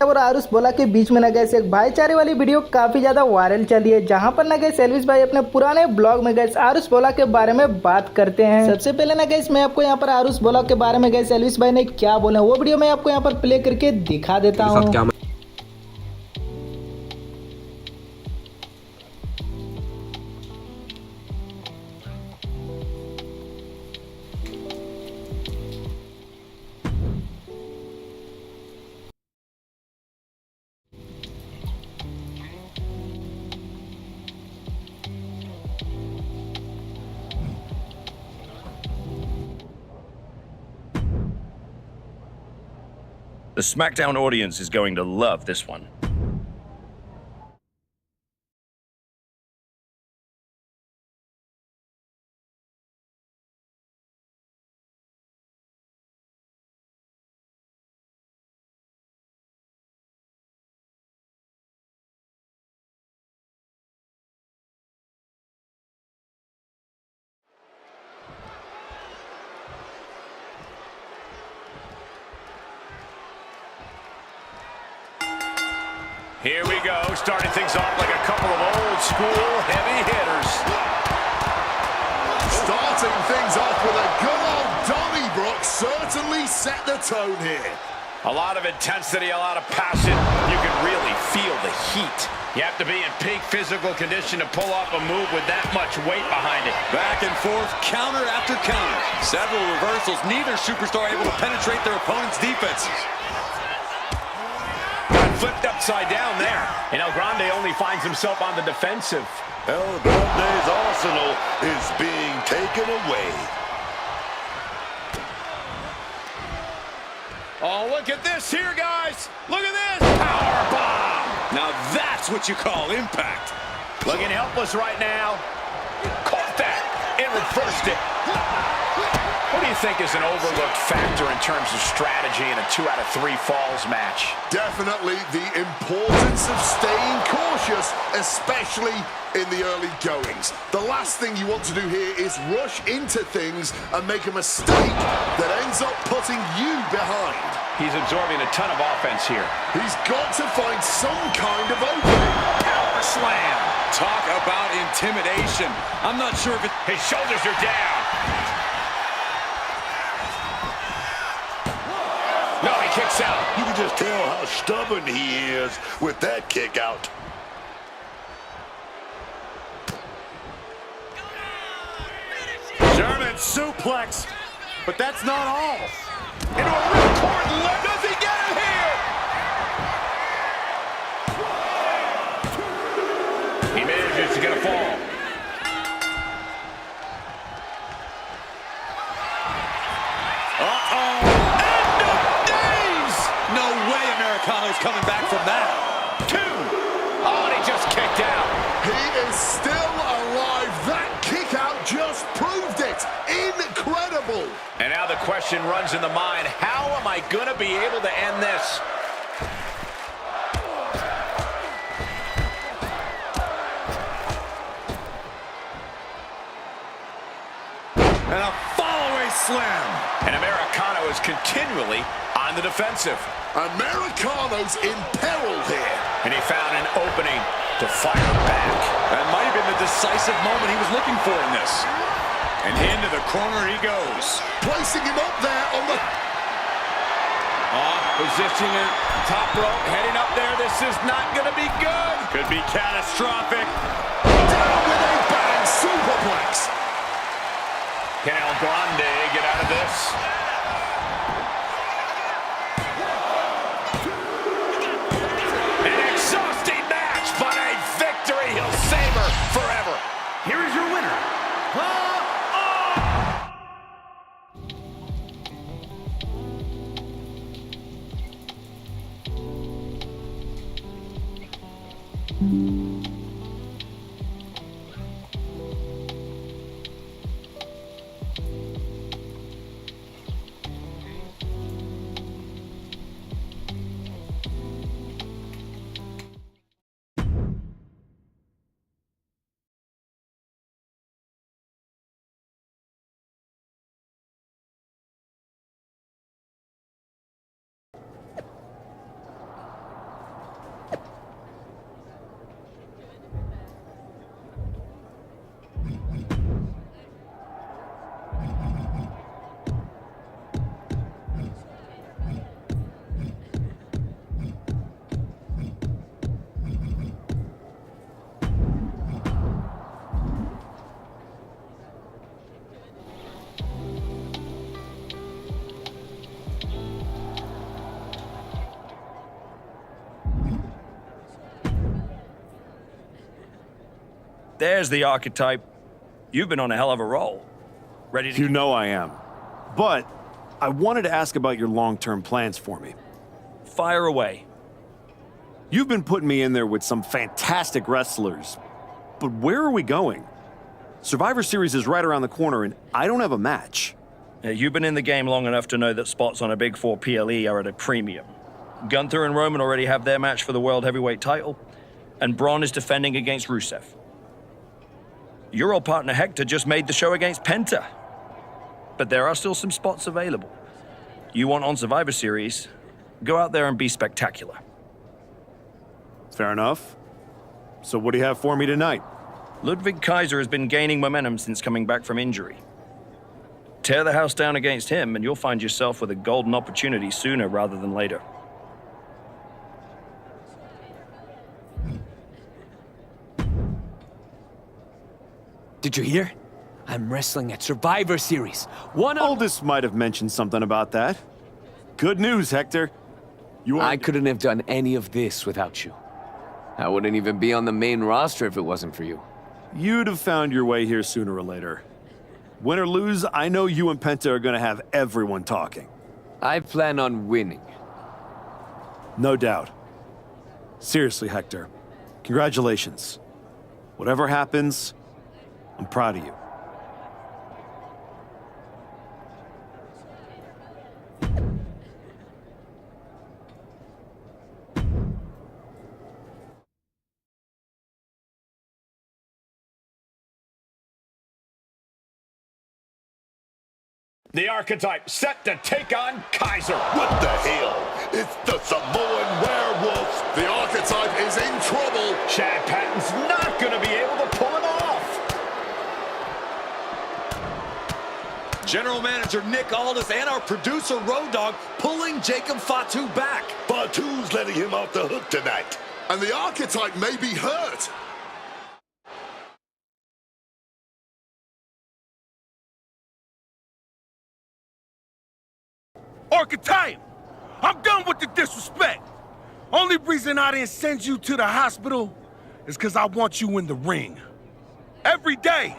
और आरुष बोला के बीच में ना गैस एक भाईचारे वाली वीडियो काफी ज्यादा वायरल चली है, जहां पर ना गैस एल्विस भाई अपने पुराने ब्लॉग में गैस आरुष बोला के बारे में बात करते हैं। सबसे पहले ना गैस मैं आपको यहाँ पर आरुष बोला के बारे में गैस एल्विस भाई ने क्या बोला वो वीडियो मैं आपको यहाँ पर प्ले करके दिखा देता हूँ। The SmackDown audience is going to love this one. Here we go, starting things off like a couple of old school heavy hitters. Starting things off with a good old Donnybrook certainly set the tone here. A lot of intensity, a lot of passion. You can really feel the heat. You have to be in peak physical condition to pull off a move with that much weight behind it. Back and forth, counter after counter. Several reversals, neither superstar able to penetrate their opponent's defenses. Flipped upside down there. And El Grande only finds himself on the defensive. El Grande's arsenal is being taken away. Oh, look at this here, guys. Look at this. Power bomb. Now that's what you call impact. Looking helpless right now. Caught that and reversed it. What do you think is an overlooked factor in terms of strategy in a 2 out of 3 falls match? Definitely the importance of staying cautious, especially in the early goings. The last thing you want to do here is rush into things and make a mistake that ends up putting you behind. He's absorbing a ton of offense here. He's got to find some kind of opening. Power slam. Talk about intimidation. I'm not sure if it... His shoulders are down. No, he kicks out. You can just tell how stubborn he is with that kick out. German suplex, but that's not all. Into a ripcord leg. Does he get it here? He manages to get a fall. Americano's coming back from that. 2. Oh, and he just kicked out. He is still alive. That kick out just proved it. Incredible. And now the question runs in the mind, how am I going to be able to end this? And a follow-away slam. And Americano is continually on the defensive. Americano's in peril here. And he found an opening to fire back. That might have been the decisive moment he was looking for in this. And into the corner he goes. Placing him up there on the... Positioning it, top rope, heading up there. This is not going to be good. Could be catastrophic. Down with a bang superplex. Can El Grande get out of this? An exhausting match, but a victory he'll savor forever. Here is your winner. There's the archetype. You've been on a hell of a roll. Ready to... You know I am. But I wanted to ask about your long-term plans for me. Fire away. You've been putting me in there with some fantastic wrestlers. But where are we going? Survivor Series is right around the corner, and I don't have a match. You've been in the game long enough to know that spots on a Big Four PLE are at a premium. Gunther and Roman already have their match for the World Heavyweight title, and Braun is defending against Rusev. Your old partner Hector just made the show against Penta. But there are still some spots available. You want on Survivor Series, go out there and be spectacular. Fair enough. So what do you have for me tonight? Ludwig Kaiser has been gaining momentum since coming back from injury. Tear the house down against him, and you'll find yourself with a golden opportunity sooner rather than later. Did you hear? I'm wrestling at Survivor Series. Aldous might have mentioned something about that. Good news, Hector. I couldn't have done any of this without you. I wouldn't even be on the main roster if it wasn't for you. You'd have found your way here sooner or later. Win or lose, I know you and Penta are gonna have everyone talking. I plan on winning. No doubt. Seriously, Hector. Congratulations. Whatever happens, I'm proud of you. The archetype set to take on Kaiser. What the hell? It's the Samoan werewolf. The archetype is in trouble. Chad Patton's not going to be able to pull it off. General Manager Nick Aldis and our producer Road Dogg pulling Jacob Fatu back. Fatu's letting him off the hook tonight. And the archetype may be hurt. Archetype, I'm done with the disrespect. Only reason I didn't send you to the hospital is because I want you in the ring. Every day,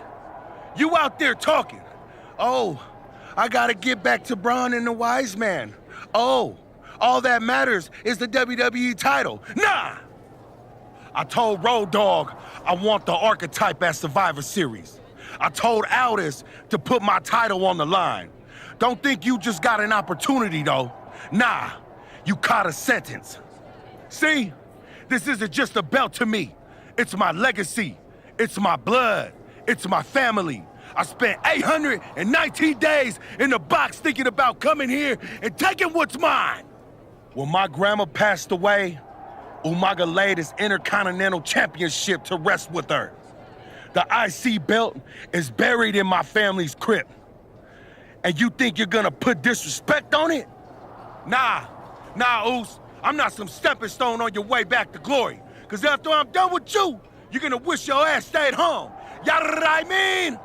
you out there talking. Oh, I gotta get back to Braun and the Wise Man. Oh, all that matters is the WWE title. Nah! I told Road Dogg I want the archetype at Survivor Series. I told Aldis to put my title on the line. Don't think you just got an opportunity, though. Nah, you caught a sentence. See, this isn't just a belt to me. It's my legacy. It's my blood. It's my family. I spent 819 days in the box thinking about coming here and taking what's mine. When my grandma passed away, Umaga laid his Intercontinental Championship to rest with her. The IC belt is buried in my family's crypt. And you think you're gonna put disrespect on it? Nah, Oos. I'm not some stepping stone on your way back to glory. Cause after I'm done with you, you're gonna wish your ass stayed home. You know what I mean?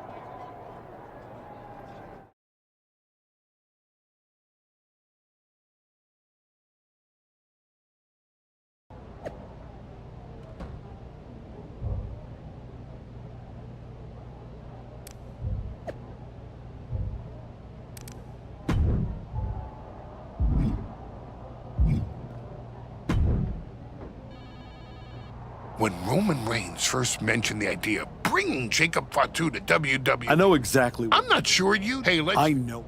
When Roman Reigns first mentioned the idea of bringing Jacob Fatu to WWE... I know exactly what... I'm not sure you... Hey, let's... I know.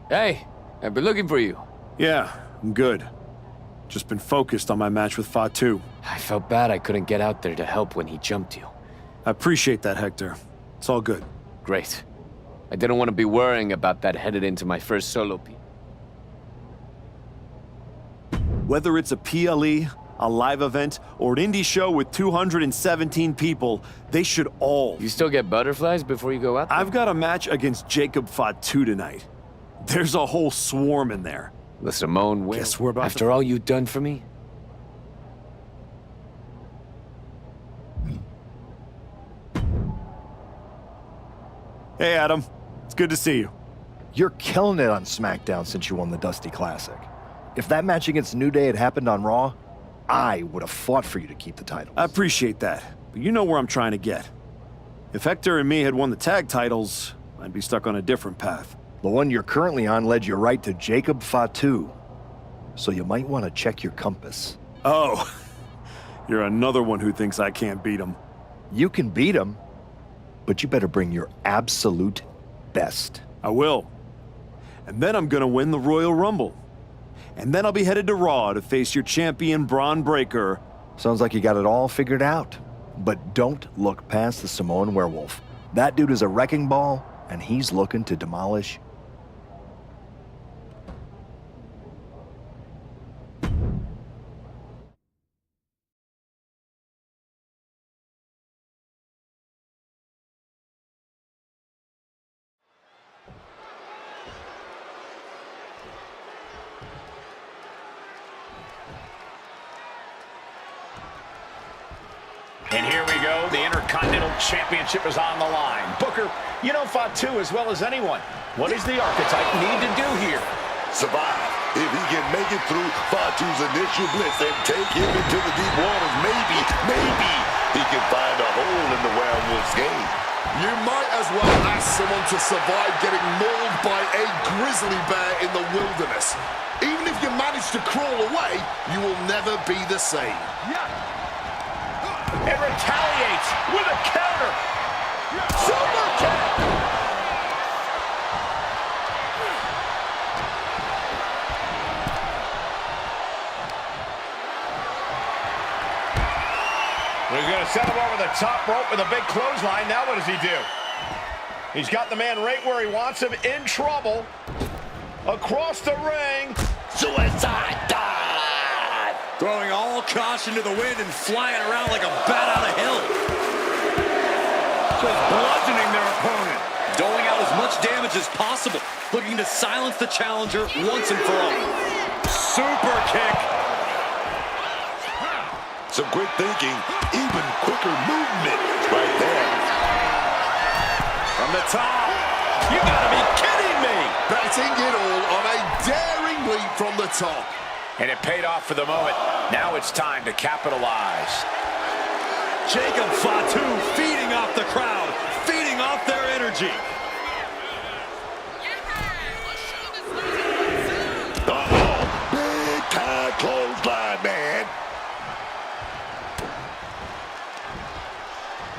Hey, I've been looking for you. Yeah, I'm good. Just been focused on my match with Fatu. I felt bad I couldn't get out there to help when he jumped you. I appreciate that, Hector. It's all good. Great. I didn't want to be worrying about that headed into my first solo piece. Whether it's a PLE, a live event, or an indie show with 217 people, they should all... You still get butterflies before you go out there? I've got a match against Jacob Fatu tonight. There's a whole swarm in there. The Samoan will. Guess we're about After all you've done for me? Hey, Adam. It's good to see you. You're killing it on SmackDown since you won the Dusty Classic. If that match against New Day had happened on Raw, I would have fought for you to keep the titles. I appreciate that, but you know where I'm trying to get. If Hector and me had won the tag titles, I'd be stuck on a different path. The one you're currently on led you right to Jacob Fatu. So you might want to check your compass. Oh, you're another one who thinks I can't beat him. You can beat him, but you better bring your absolute best. I will. And then I'm gonna win the Royal Rumble. And then I'll be headed to Raw to face your champion, Braun Breaker. Sounds like you got it all figured out. But don't look past the Samoan Werewolf. That dude is a wrecking ball, and he's looking to demolish. And here we go. The Intercontinental Championship is on the line. Booker, you know Fatu as well as anyone. What does the Archetype need to do here? Survive. If he can make it through Fatu's initial blitz and take him into the deep waters, maybe he can find a hole in the Werewolf's game. You might as well ask someone to survive getting mauled by a grizzly bear in the wilderness. Even if you manage to crawl away, you will never be the same. And retaliates with a counter. Super kick. He's going to set him over the top rope with a big clothesline. Now what does he do? He's got the man right where he wants him, in trouble. Across the ring. Suicide dive! Throwing all caution to the wind and flying around like a bat out of hell. Just bludgeoning their opponent. Doling out as much damage as possible. Looking to silence the challenger once and for all. Super kick. Some quick thinking, even quicker movement right there. From the top. You gotta be kidding me. Betting it all on a daring leap from the top. And it paid off for the moment. Now it's time to capitalize. Jacob Fatu feeding off the crowd, feeding off their energy. Oh, big time clothesline, man.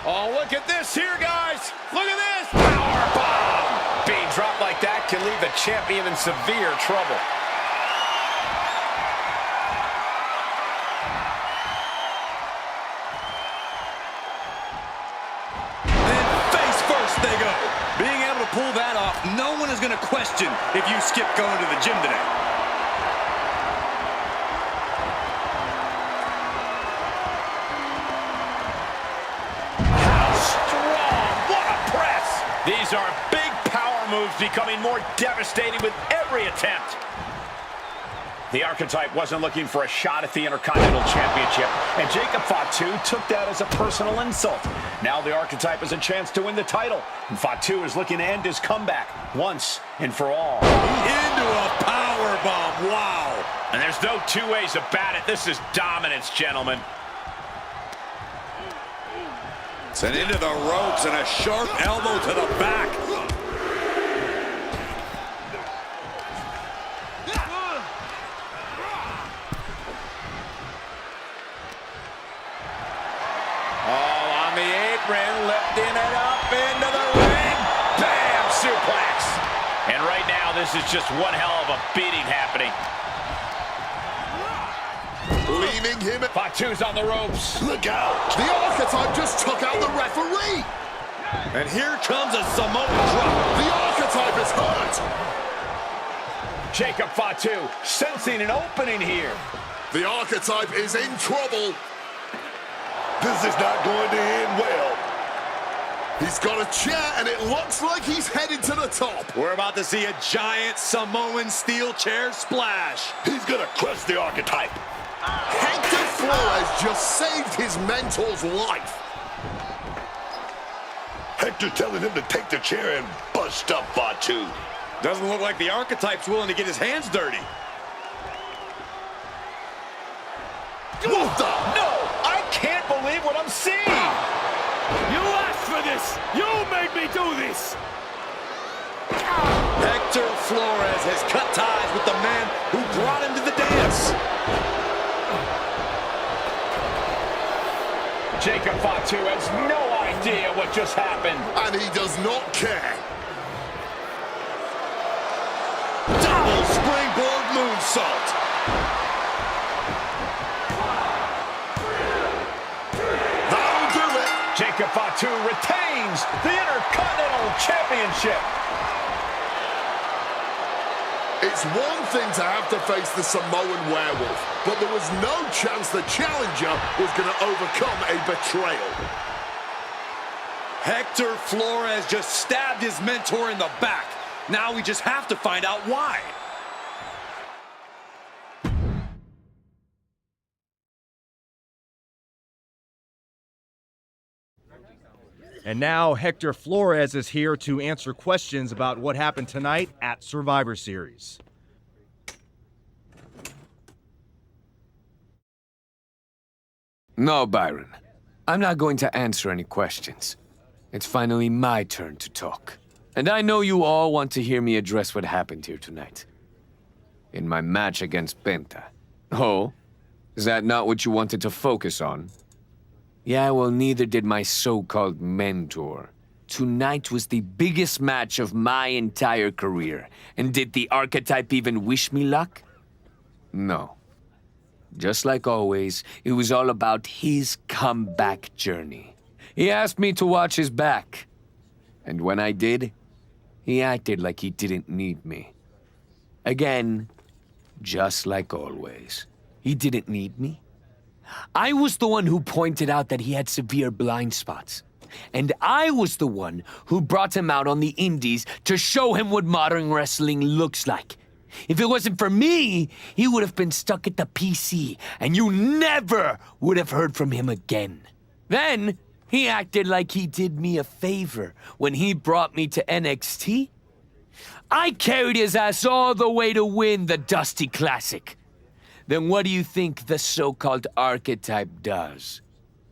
Oh, look at this here, guys. Look at this. Power bomb. Being dropped like that can leave the champion in severe trouble. They go. Being able to pull that off, no one is going to question if you skip going to the gym today. How strong! What a press! These are big power moves becoming more devastating with every attempt. The Archetype wasn't looking for a shot at the Intercontinental Championship, and Jacob Fatu took that as a personal insult. Now the Archetype has a chance to win the title, and Fatu is looking to end his comeback once and for all. Into a power bomb, wow. And there's no two ways about it. This is dominance, gentlemen. Sent into the ropes and a sharp elbow to the back. Lifting it up into the ring. Bam! Suplex. And right now, this is just one hell of a beating happening. Leaning him. Fatu's on the ropes. Look out. The Archetype just took out the referee. And here comes a Samoan drop. The Archetype is hurt. Jacob Fatu sensing an opening here. The Archetype is in trouble. This is not going to end well. He's got a chair, and it looks like he's headed to the top. We're about to see a giant Samoan steel chair splash. He's going to crush the Archetype. Hector Flores just saved his mentor's life. Hector's telling him to take the chair and bust up Fatu. Doesn't look like the Archetype's willing to get his hands dirty. What the? No, I can't believe what I'm seeing. You asked for this! You made me do this! Hector Flores has cut ties with the man who brought him to the dance. Jacob Fatu has no idea what just happened. And he does not care. Double springboard moonsault. That'll do it. Jacob Fatu retains the Intercontinental Championship. It's one thing to have to face the Samoan werewolf, but there was no chance the challenger was going to overcome a betrayal. Hector Flores just stabbed his mentor in the back. Now we just have to find out why. And now Hector Flores is here to answer questions about what happened tonight at Survivor Series. No, Byron. I'm not going to answer any questions. It's finally my turn to talk. And I know you all want to hear me address what happened here tonight. In my match against Penta. Oh? Is that not what you wanted to focus on? Yeah, well, neither did my so-called mentor. Tonight was the biggest match of my entire career. And did the archetype even wish me luck? No. Just like always, it was all about his comeback journey. He asked me to watch his back. And when I did, he acted like he didn't need me. Again, just like always. He didn't need me. I was the one who pointed out that he had severe blind spots. And I was the one who brought him out on the indies to show him what modern wrestling looks like. If it wasn't for me, he would have been stuck at the PC, and you never would have heard from him again. Then, he acted like he did me a favor when he brought me to NXT. I carried his ass all the way to win the Dusty Classic. Then what do you think the so-called archetype does?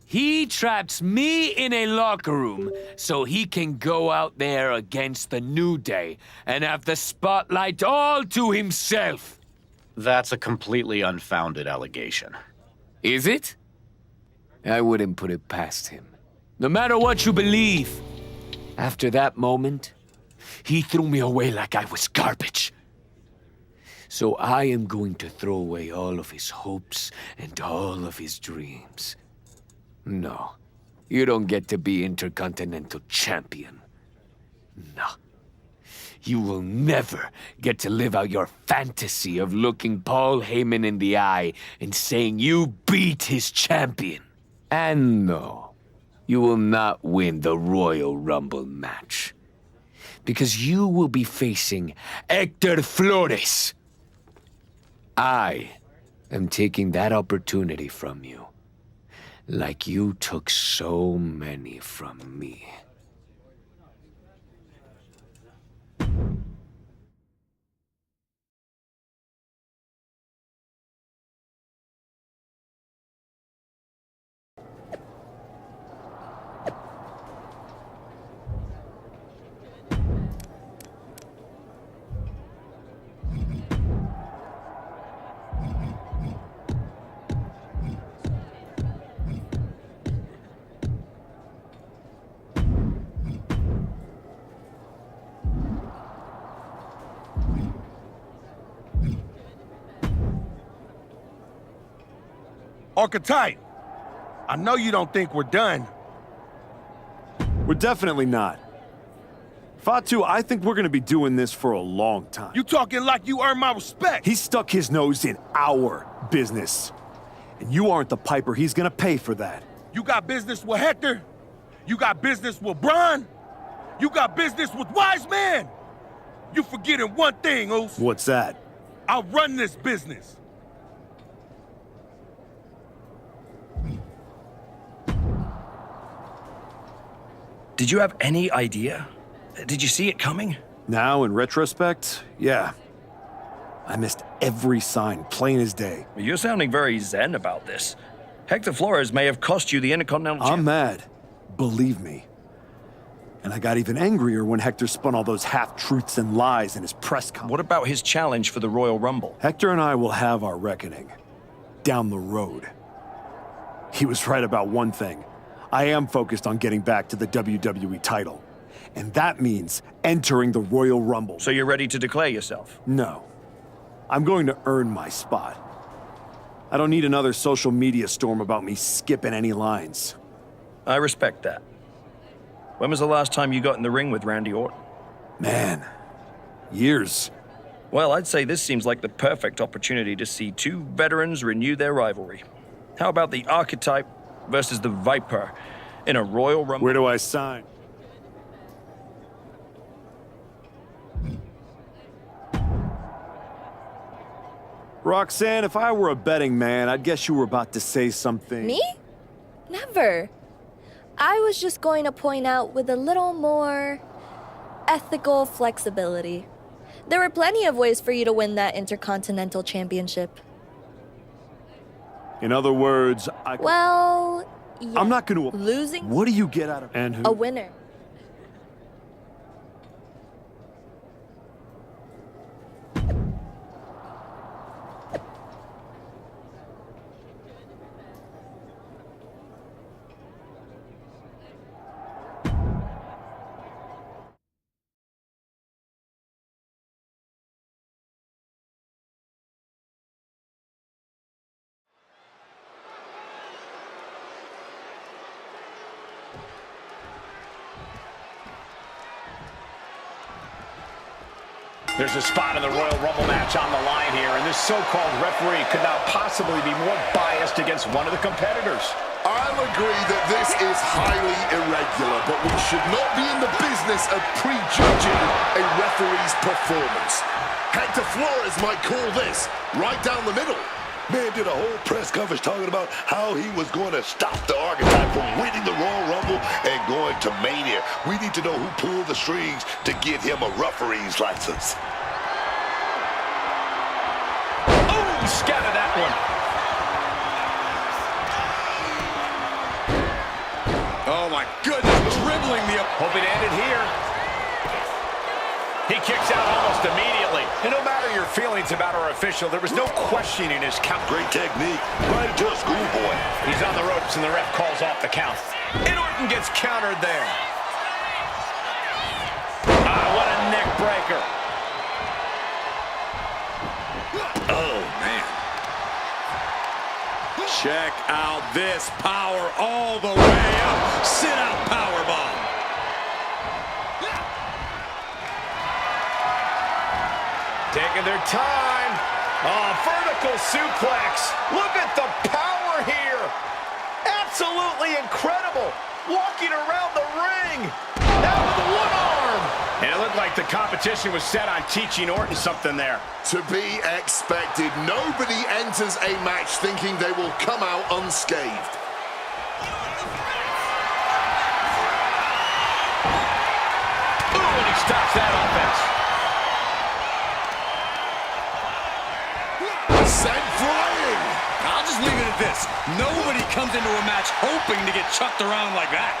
He traps me in a locker room so he can go out there against the New Day and have the spotlight all to himself. That's a completely unfounded allegation. Is it? I wouldn't put it past him. No matter what you believe, after that moment, he threw me away like I was garbage. So I am going to throw away all of his hopes and all of his dreams. No, you don't get to be Intercontinental Champion. No. You will never get to live out your fantasy of looking Paul Heyman in the eye and saying you beat his champion. And no, you will not win the Royal Rumble match. Because you will be facing Hector Flores. I am taking that opportunity from you. Like you took so many from me. Archetype, I know you don't think we're done. We're definitely not. Fatu, I think we're gonna be doing this for a long time. You talking like you earn my respect. He stuck his nose in our business. And you aren't the piper he's gonna pay for that. You got business with Hector? You got business with Braun? You got business with Wise Man? You forgetting one thing, Oos. What's that? I run this business. Did you have any idea? Did you see it coming? Now, in retrospect, yeah. I missed every sign, plain as day. You're sounding very zen about this. Hector Flores may have cost you the Intercontinental I'm mad. Believe me. And I got even angrier when Hector spun all those half-truths and lies in his press conference. What about his challenge for the Royal Rumble? Hector and I will have our reckoning. Down the road. He was right about one thing. I am focused on getting back to the WWE title. And that means entering the Royal Rumble. So you're ready to declare yourself? No. I'm going to earn my spot. I don't need another social media storm about me skipping any lines. I respect that. When was the last time you got in the ring with Randy Orton? Man, years. Well, I'd say this seems like the perfect opportunity to see two veterans renew their rivalry. How about the Archetype versus the Viper in a Royal Rumble? Where do I sign? Roxanne, if I were a betting man, I'd guess you were about to say something. Me? Never. I was just going to point out with a little more ethical flexibility. There were plenty of ways for you to win that Intercontinental Championship. In other words, Well, yeah. I'm not going to... Losing? What do you get out of... And who? A winner. There's a spot in the Royal Rumble match on the line here, and this so-called referee could not possibly be more biased against one of the competitors. I'll agree that this is highly irregular, but we should not be in the business of prejudging a referee's performance. Hector Flores might call this right down the middle. Man did a whole press conference talking about how he was going to stop the Archetype from winning the Royal Rumble and going to Mania. We need to know who pulled the strings to get him a referee's license. Oh, scattered that one. Oh my goodness, dribbling the... Hoping to end it here. He kicks out almost immediately. And no matter your feelings about our official, there was no questioning his count. Great technique, right into a schoolboy. He's on the ropes and the ref calls off the count. And Orton gets countered there. Ah, what a neck breaker. Oh, man. Check out this power all the way up. Sit-out powerbomb. Taking their time. Oh, vertical suplex. Look at the power here. Absolutely incredible. Walking around the ring. Now with one arm. And it looked like the competition was set on teaching Orton something there. To be expected, nobody enters a match thinking they will come out unscathed. Ooh, and he stops that offense. Sent flying. I'll just leave it at this. Nobody comes into a match hoping to get chucked around like that.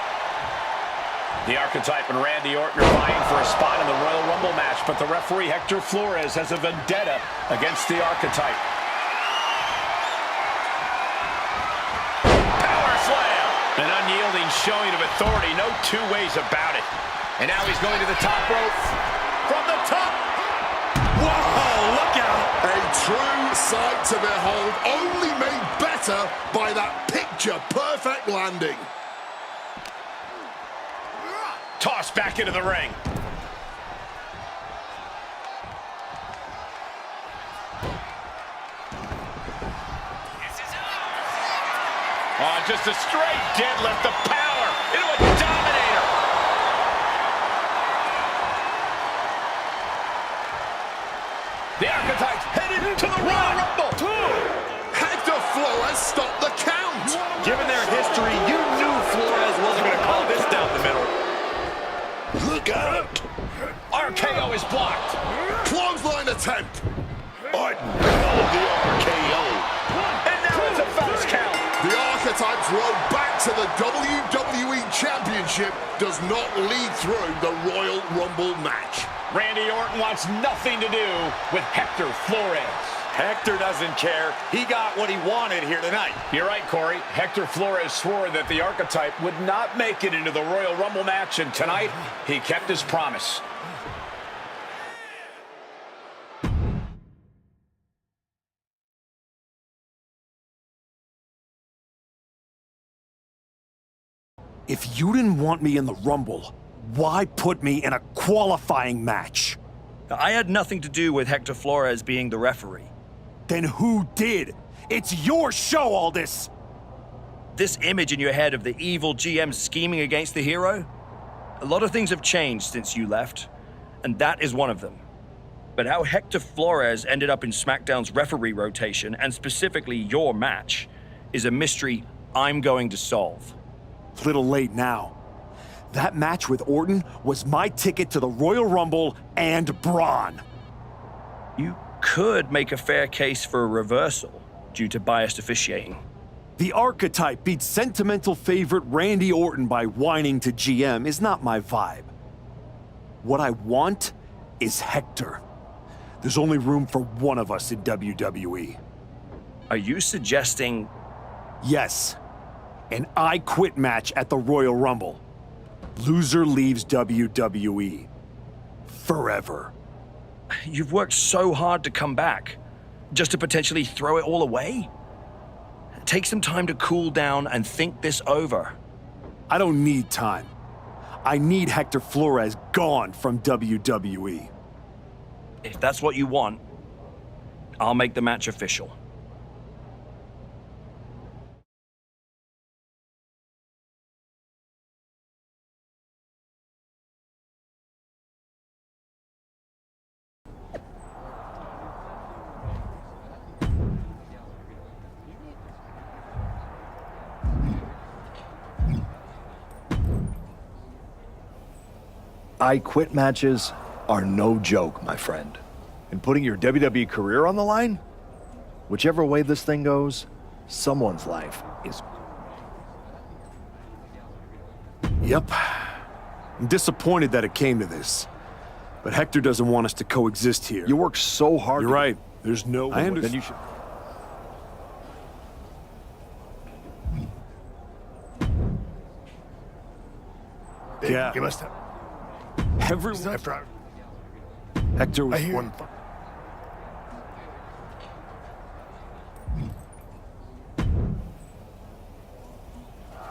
The Archetype and Randy Orton are vying for a spot in the Royal Rumble match, but the referee Hector Flores has a vendetta against the Archetype. Power slam! An unyielding showing of authority, no two ways about it. And now he's going to the top rope. From the top! Whoa, look out! A true sight to behold, only made better by that picture-perfect landing. Tossed back into the ring. Oh, just a straight deadlift, the power into a dominator. The Archetype's headed to the Royal Rumble. Hector Flores stopped the count. Given their history, you knew Flores wasn't going to call this down the middle. Look out! RKO is blocked. Clothesline attempt. Orton, the RKO. And now it's a fast count. The Archetype's road back to the WWE Championship does not lead through the Royal Rumble match. Randy Orton wants nothing to do with Hector Flores. Hector doesn't care. He got what he wanted here tonight. You're right, Corey. Hector Flores swore that the Archetype would not make it into the Royal Rumble match, and tonight he kept his promise. If you didn't want me in the Rumble, why put me in a qualifying match? I had nothing to do with Hector Flores being the referee. Then who did? It's your show, Aldis! This image in your head of the evil GM scheming against the hero? A lot of things have changed since you left, and that is one of them. But how Hector Flores ended up in SmackDown's referee rotation, and specifically your match, is a mystery I'm going to solve. Little late now. That match with Orton was my ticket to the Royal Rumble and Braun. You could make a fair case for a reversal due to biased officiating. The Archetype beat sentimental favorite Randy Orton by whining to GM is not my vibe. What I want is Hector. There's only room for one of us in WWE. Are you suggesting... Yes. An I Quit match at the Royal Rumble. Loser leaves WWE. Forever. You've worked so hard to come back, just to potentially throw it all away? Take some time to cool down and think this over. I don't need time. I need Hector Flores gone from WWE. If that's what you want, I'll make the match official. I Quit matches are no joke, my friend. And putting your WWE career on the line? Whichever way this thing goes, someone's life is... Yep. I'm disappointed that it came to this. But Hector doesn't want us to coexist here. You work so hard. You're right. There's no way. Then you should... Yeah. You must have. Everyone... Hector was one...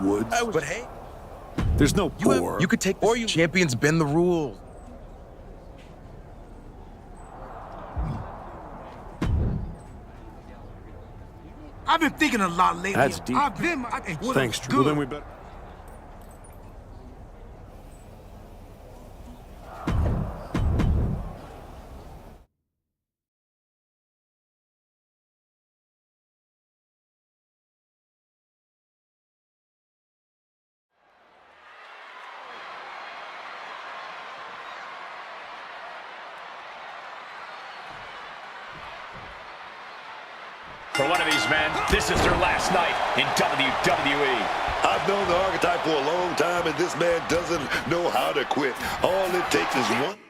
Woods? But hey, There's no bore. you could take this. Or you champions bend the rules. I've been thinking a lot lately. That's deep. Thanks, Drew. Well, then we better... For one of these men, this is their last night in WWE. I've known the Archetype for a long time, and this man doesn't know how to quit. All it takes is one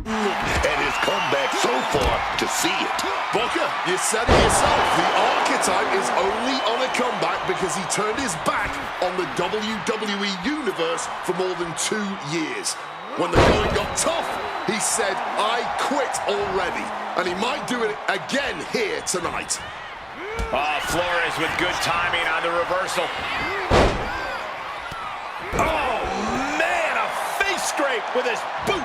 and his comeback so far to see it. Booker, you said it yourself. The Archetype is only on a comeback because he turned his back on the WWE Universe for more than 2 years. When the going got tough, he said, I quit already. And he might do it again here tonight. Oh, Flores with good timing on the reversal. Oh, man, a face scrape with his boot.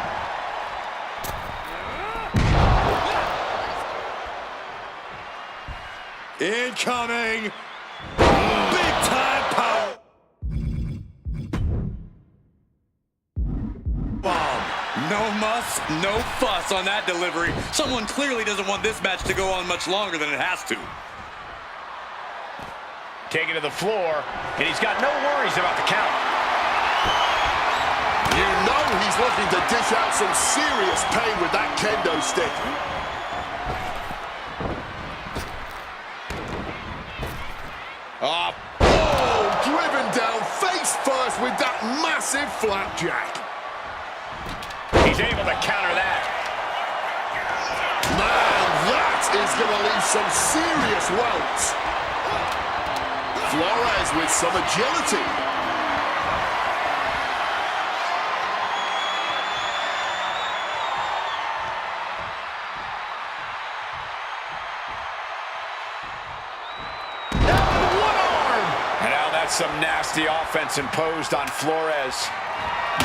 Incoming! Big time power! Bomb. No muss, no fuss on that delivery. Someone clearly doesn't want this match to go on much longer than it has to. Taken to the floor, and he's got no worries about the count. You know he's looking to dish out some serious pain with that kendo stick. Oh, driven down face first with that massive flapjack. He's able to counter that. Man, that is going to leave some serious welts. Flores with some agility. And now that's some nasty offense imposed on Flores.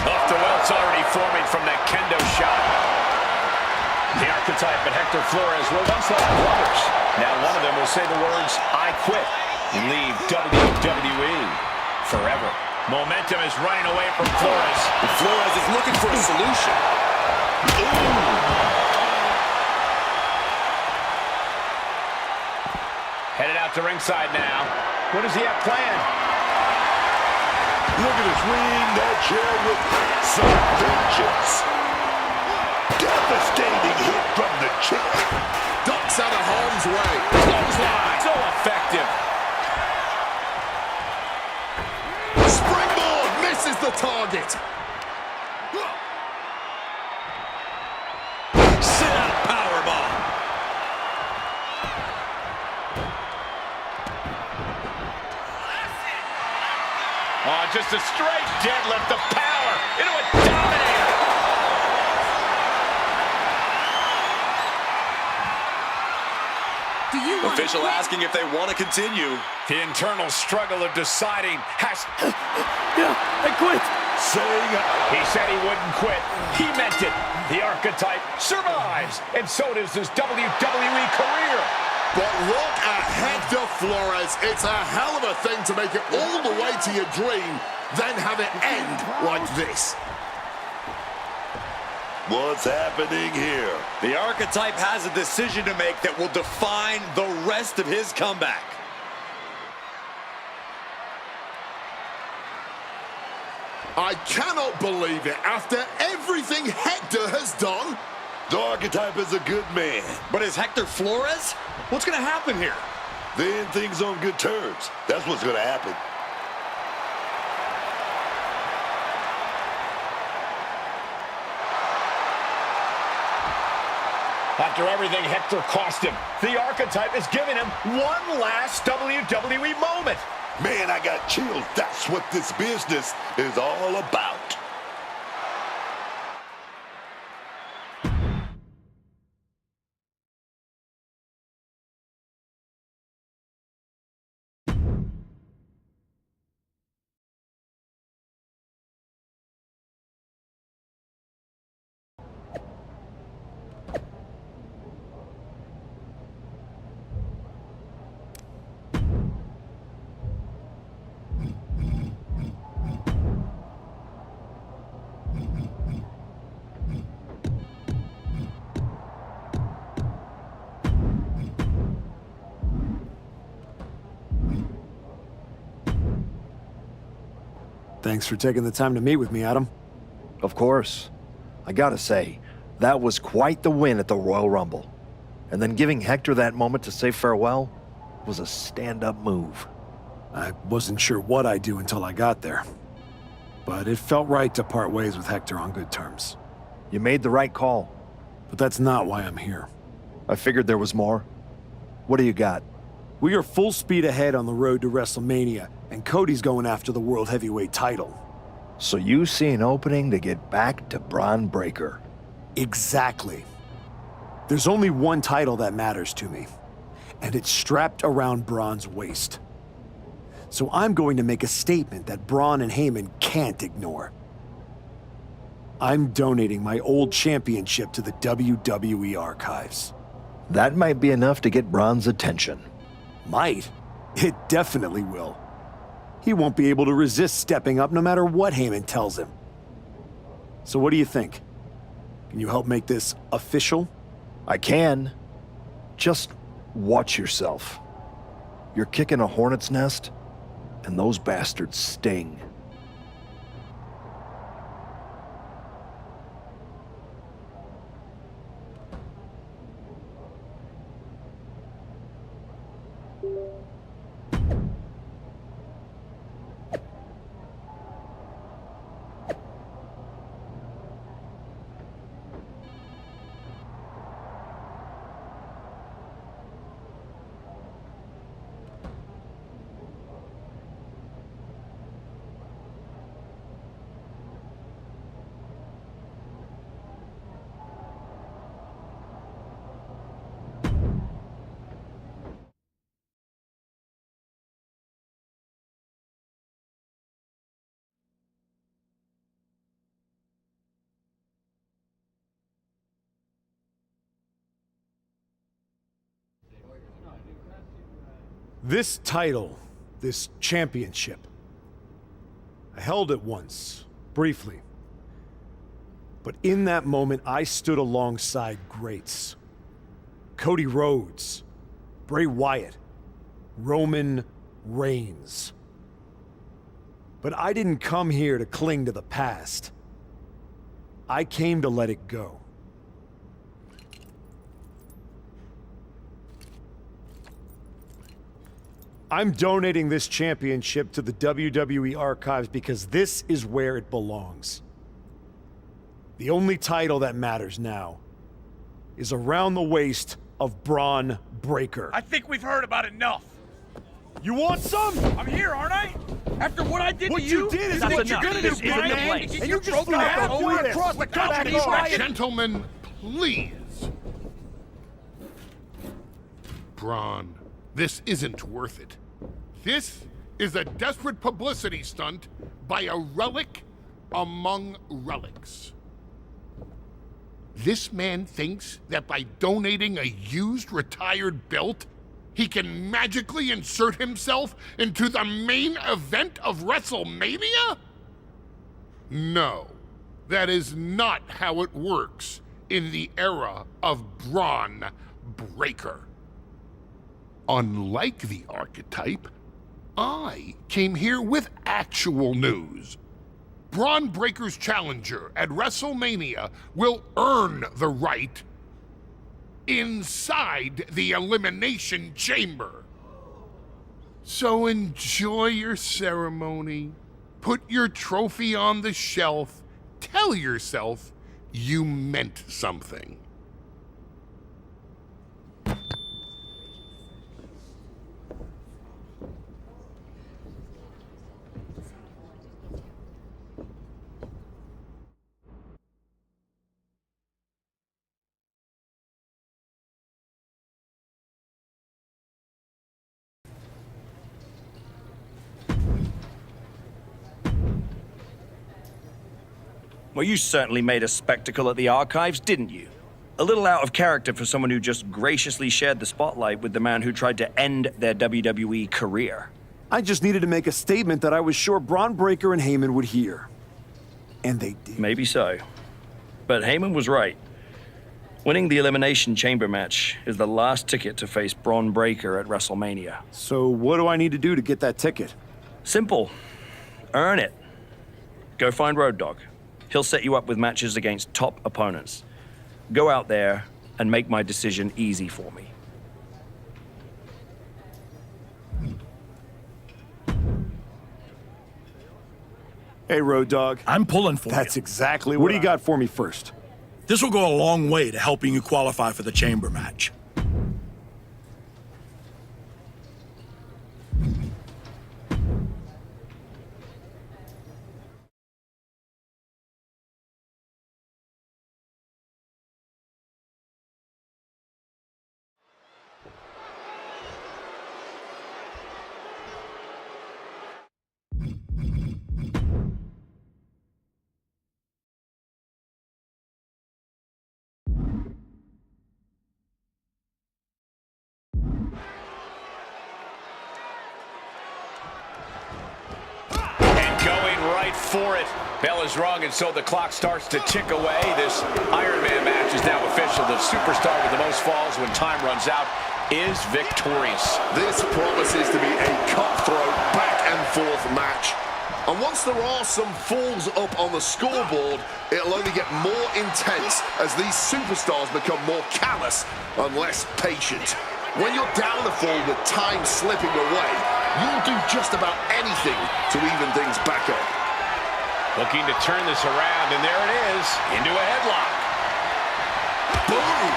Off the welts already forming from that kendo shot. The archetype, but Hector Flores were once like brothers. Now one of them will say the words, "I quit," and leave WWE forever. Momentum is running away from Flores. And Flores is looking for a solution. Headed out to ringside now. What does he have planned? Look at his ring, that chair with some vengeance. Devastating hit from the chair. Ducks out of harm's way. Clothesline. So effective. Springboard misses the target. Sit-out powerbomb. Oh, just a straight deadlift of power into a dominator. Official asking if they want to continue. The internal struggle of deciding has... I quit. He said he wouldn't quit. He meant it. The archetype survives, and so does his WWE career. But look at Hector Flores. It's a hell of a thing to make it all the way to your dream, then have it end like this. What's happening here? The archetype has a decision to make that will define the rest of his comeback. I cannot believe it. After everything Hector has done, The archetype is a good man. But is Hector Flores? What's going to happen here? They end things on good terms. That's what's going to happen. After everything Hector cost him, the archetype is giving him one last WWE moment. Man, I got chills. That's what this business is all about. Thanks for taking the time to meet with me, Adam. Of course. I gotta say, that was quite the win at the Royal Rumble. And then giving Hector that moment to say farewell was a stand-up move. I wasn't sure what I'd do until I got there. But it felt right to part ways with Hector on good terms. You made the right call. But that's not why I'm here. I figured there was more. What do you got? We are full speed ahead on the road to WrestleMania, and Cody's going after the World Heavyweight title. So you see an opening to get back to Braun Breaker. Exactly. There's only one title that matters to me, and it's strapped around Braun's waist. So I'm going to make a statement that Braun and Heyman can't ignore. I'm donating my old championship to the WWE archives. That might be enough to get Braun's attention. Might. It definitely will. He won't be able to resist stepping up no matter what Heyman tells him. So what do you think? Can you help make this official? I can. Just watch yourself. You're kicking a hornet's nest, and those bastards sting. This title, this championship, I held it once, briefly. But in that moment, I stood alongside greats. Cody Rhodes, Bray Wyatt, Roman Reigns. But I didn't come here to cling to the past. I came to let it go. I'm donating this championship to the WWE archives because this is where it belongs. The only title that matters now is around the waist of Braun Breaker. I think we've heard about enough. You want some? I'm here, aren't I? After what I did What to you? you did is what what you're you're gonna gonna do, do, Brian? man. And And you just broke threw out out all the the way way across the country. Gentlemen, please. Braun, this isn't worth it. This is a desperate publicity stunt by a relic among relics. This man thinks that by donating a used retired belt, he can magically insert himself into the main event of WrestleMania? No, that is not how it works in the era of Braun Breaker. Unlike the archetype, I came here with actual news. Braun Breaker's challenger at WrestleMania will earn the right inside the Elimination Chamber. So enjoy your ceremony, put your trophy on the shelf, tell yourself you meant something. Well, you certainly made a spectacle at the archives, didn't you? A little out of character for someone who just graciously shared the spotlight with the man who tried to end their WWE career. I just needed to make a statement that I was sure Braun Breaker and Heyman would hear. And they did. Maybe so. But Heyman was right. Winning the Elimination Chamber match is the last ticket to face Braun Breaker at WrestleMania. So what do I need to do to get that ticket? Simple. Earn it. Go find Road Dogg. He'll set you up with matches against top opponents. Go out there and make my decision easy for me. Hey, Road Dogg. I'm pulling for you. That's exactly what do you got for me first? This will go a long way to helping you qualify for the chamber match. For it. Bell is rung, and so the clock starts to tick away. This Iron Man match is now official. The superstar with the most falls when time runs out is victorious. This promises to be a cutthroat back-and-forth match. And once there are some falls up on the scoreboard, it'll only get more intense as these superstars become more callous and less patient. When you're down a fall with time slipping away, you'll do just about anything to even things back up. Looking to turn this around, and there it is, into a headlock. Boom!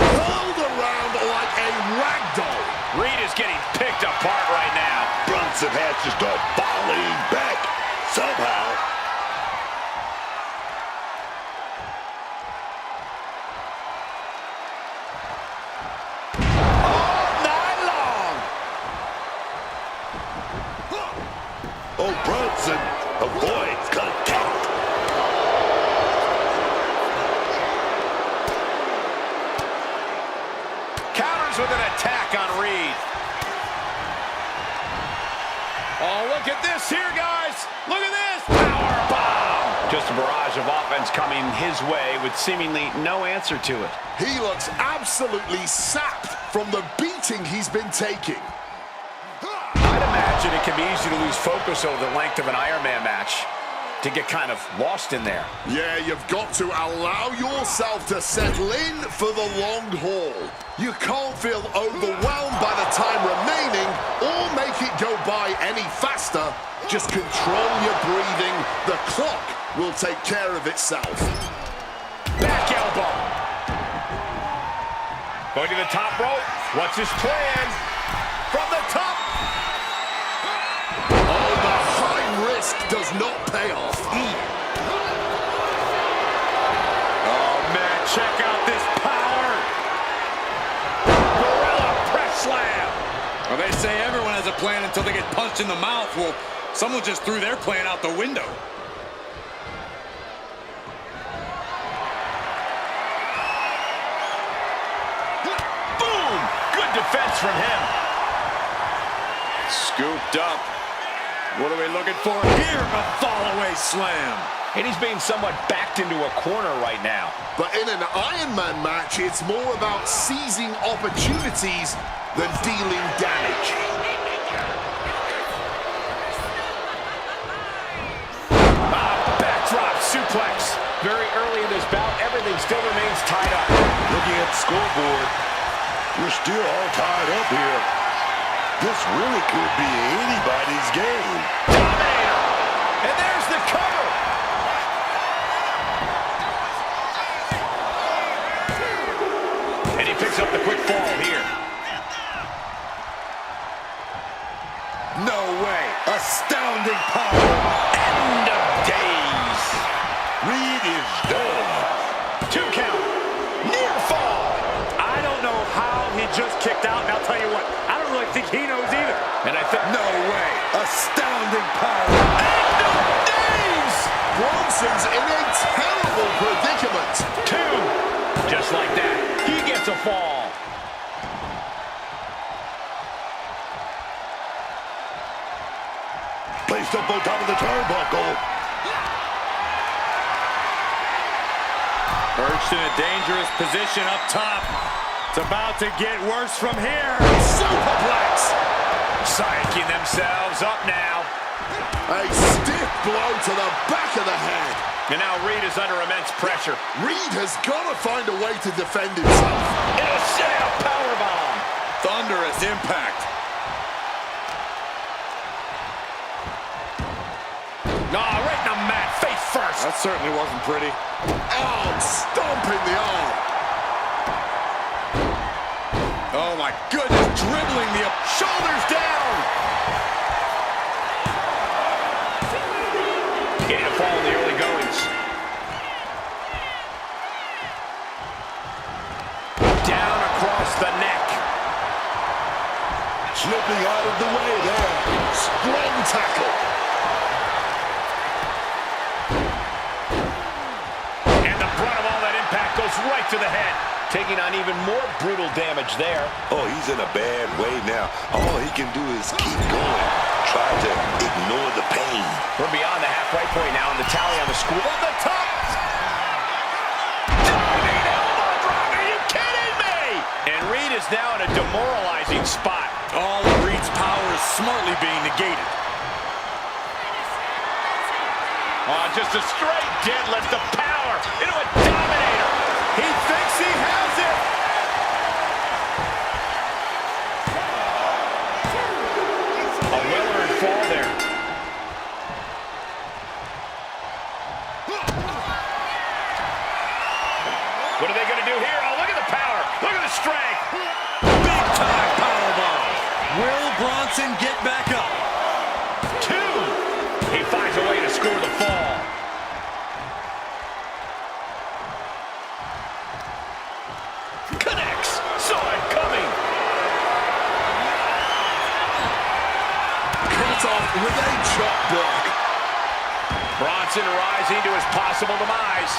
Rolled around like a ragdoll. Reed is getting picked apart right now. Brunson has to start falling back somehow. Oh, Brunson avoids contact. goes with an attack on Reed. Oh, look at this here, guys. Look at this. Power bomb. Just a barrage of offense coming his way with seemingly no answer to it. He looks absolutely sapped from the beating he's been taking. I'd imagine it can be easy to lose focus over the length of an Iron Man match, to get kind of lost in there. Yeah, you've got to allow yourself to settle in for the long haul. You can't feel overwhelmed by the time remaining or make it go by any faster. Just control your breathing. The clock will take care of itself. Back elbow. Going to the top rope. What's his plan? From the top. Oh, the high risk does not pay off. Oh, man, check out this power. Gorilla press slam. Well, they say everyone has a plan until they get punched in the mouth. Well, someone just threw their plan out the window. Boom! Good defense from him. Scooped up. What are we looking for here? A fall-away slam. And he's being somewhat backed into a corner right now. But in an Iron Man match, it's more about seizing opportunities than dealing damage. Backdrop suplex. Very early in this bout, everything still remains tied up. Looking at the scoreboard, we're still all tied up here. This really could be anybody's game. Dominator! And there's the cover! And he picks up the quick fall here. No way. Astounding power. End of days. Reed is done. 2 count. Near fall. I don't know how he just kicked out, and I'll tell you what, I don't really think he knows either. And I think... No way. Astounding power. End of days! Bronson's in a terrible predicament. 2. Just like that, he gets a fall. Placed up on top of the turnbuckle. Perched in a dangerous position up top. It's about to get worse from here. Superplex. Psyching themselves up now. A stiff blow to the back of the head. And now Reed is under immense pressure. Reed has got to find a way to defend himself. And a set-up powerbomb. Thunderous impact. Right in the mat, face first. That certainly wasn't pretty. Oh, stomping the arm. Oh my goodness, dribbling the Shoulders down. Getting a fall in the early goings. Down across the neck. Slipping out of the way there. Strong tackle. And the brunt of all that impact goes right to the head. Taking on even more brutal damage there. Oh, he's in a bad way now. All he can do is keep going. Try to ignore the pain. We're beyond the halfway point now in the tally on the score. On the top! Diving elbow drop, are you kidding me? And Reed is now in a demoralizing spot. All of Reed's power is smartly being negated. Just a straight deadlift of power into a dominator. He thinks he has it. A well-earned fall there. What are they going to do here? Oh, look at the power. Look at the strength. Big time powerbomb. Will Bronson get back up? 2. He finds a way to score the fall. Connects. Saw it coming. Cut off with a chop block. Bronson rising to his possible demise.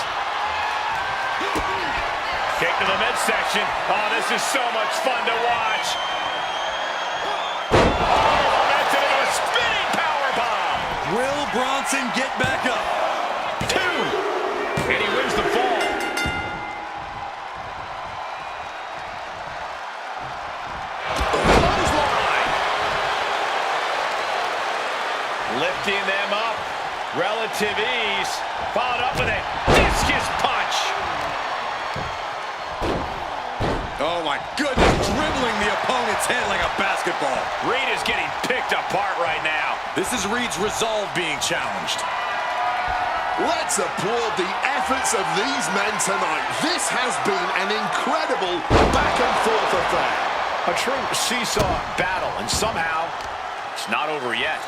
Kick to the midsection. Oh, this is so much fun to watch. Oh, momentum into a spinning powerbomb. Will Bronson get back up? 2. And he wins the fall. Clothesline. Lifting them up. Relative ease. Followed up with a discus punch. Oh my goodness, dribbling the opponent's head like a basketball. Reed is getting picked apart right now. This is Reed's resolve being challenged. Let's applaud the efforts of these men tonight. This has been an incredible back-and-forth affair. A true seesaw battle, and somehow it's not over yet.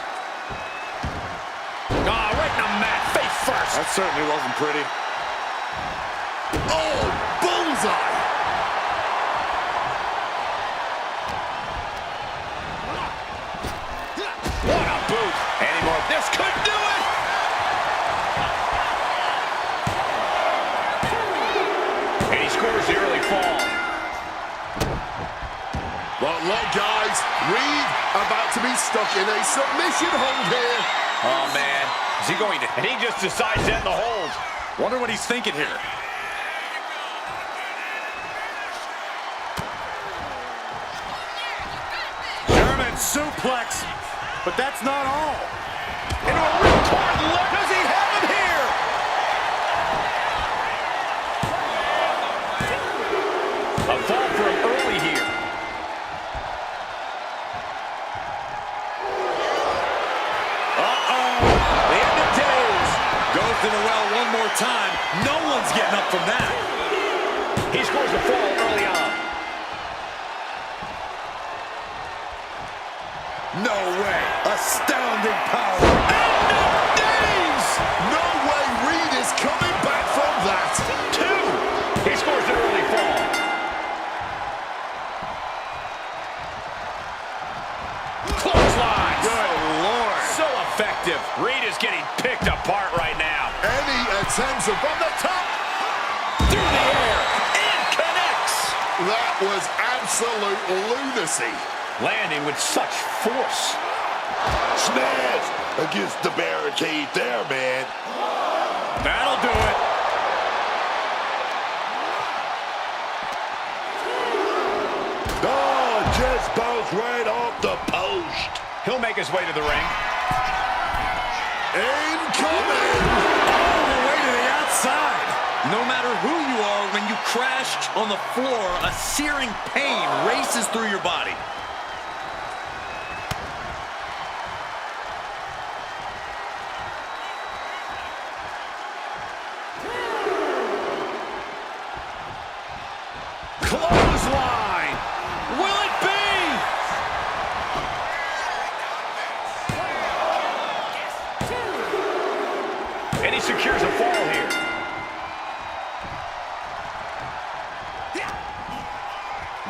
Ah, right in the mat, face first. That certainly wasn't pretty. Oh, bullseye! What a boot. Any more? This could do it. And he scores the early fall. Well, look, guys, Reed about to be stuck in a submission hold here. Oh, man. Is he going to? And he just decides to end the hold. Wonder what he's thinking here. German suplex. But that's not all. Into a ripcord look. Does he have him here? A fall for him early here. The end of days. Goes to the well one more time. No one's getting up from that. He scores a fall early on. No way. Astounding power. End of days! No way Reed is coming back from that. 2. He scores an early fall. Clothesline. Good Lord. So effective. Reed is getting picked apart right now. Any attempts from the top. Through the air. And connects. That was absolute lunacy. Landing with such force. Smash against the barricade there, man. That'll do it. Oh, just bounced right off the post. He'll make his way to the ring. Incoming! All the way to the outside. No matter who you are, when you crash on the floor, a searing pain races through your body. Clothesline. Will it be? And he secures a fall here.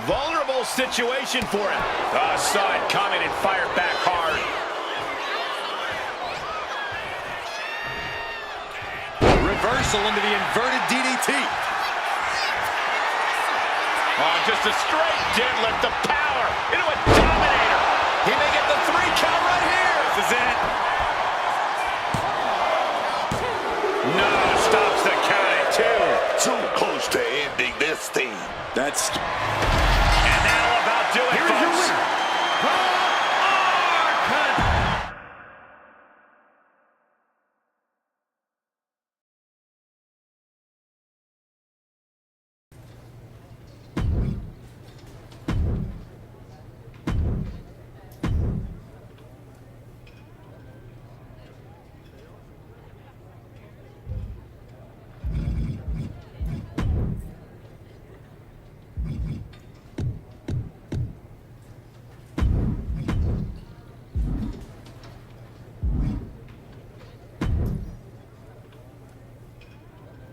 Vulnerable situation for him. Saw it coming and fired back hard. Reversal into the inverted DDT. Oh, just a straight deadlift to power into a dominator. He may get the 3 count right here. This is it. No, stops the count at 2. Too close to ending this thing. That's... And that'll about do it, Here's your folks. winner.